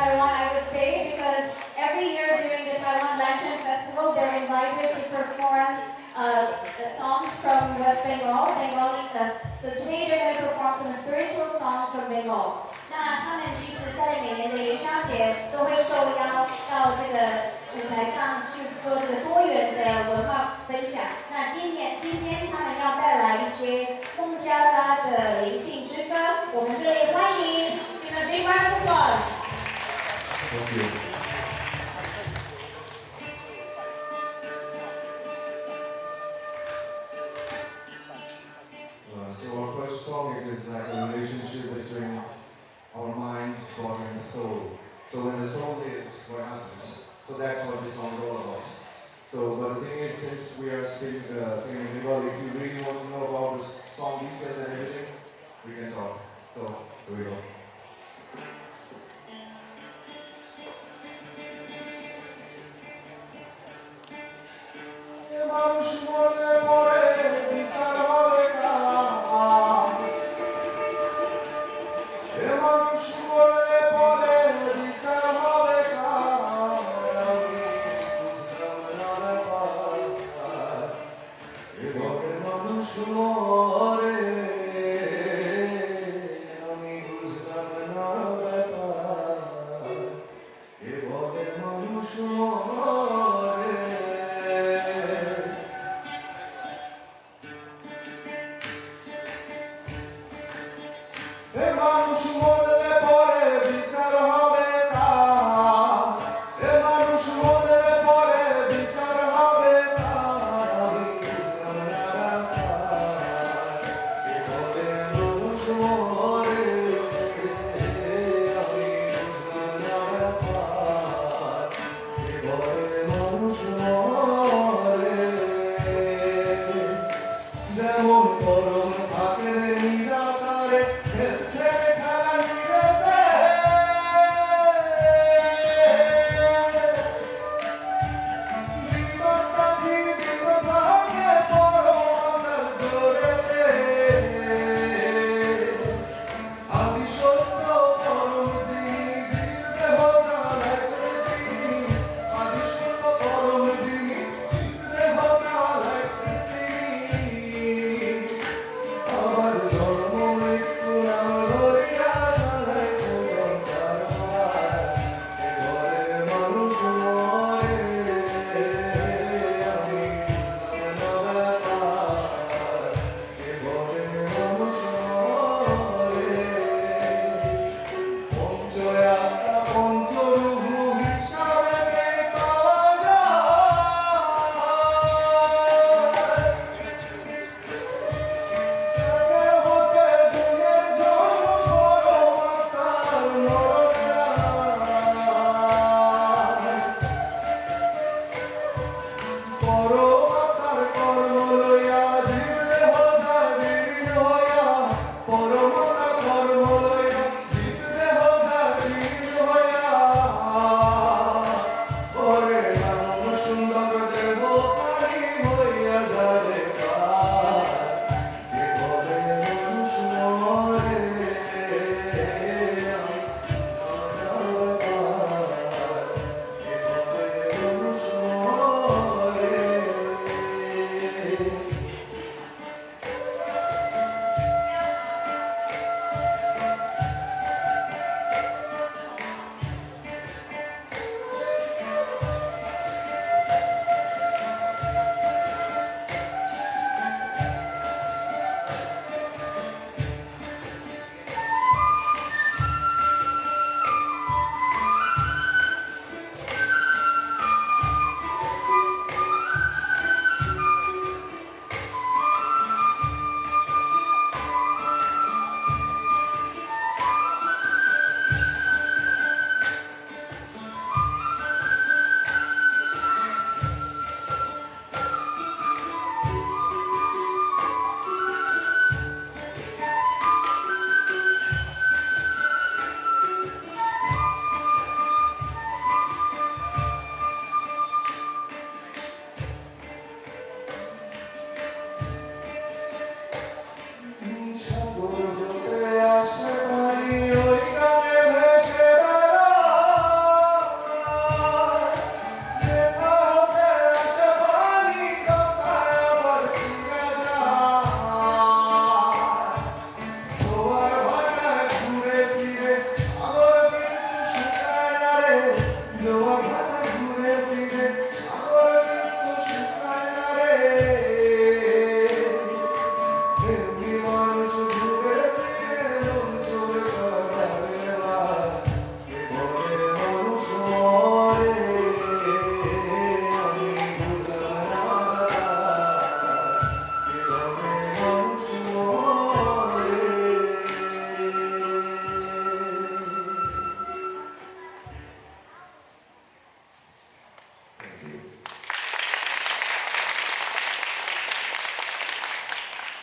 Taiwan, I would say, because every year during the Taiwan Lantern Festival, they're invited to perform the songs from West Bengal, Bengali. So today they're going to perform some spiritual songs from Bengal. 那他们其实在每年的元宵节都会受邀到这个舞台上去做这个多元的文化分享。那今天他们要带来一些孟加拉的灵性之歌，我们热烈欢迎 ，Give a big round of applause. Thank you. So our first song it is like a relationship between our minds, body, and the soul. So when the soul is, what happens? So that's what this song is all about. So, but the thing is, since we are singing Bengali, if you really want to know about the song details and everything, we can talk. So here we go. Demo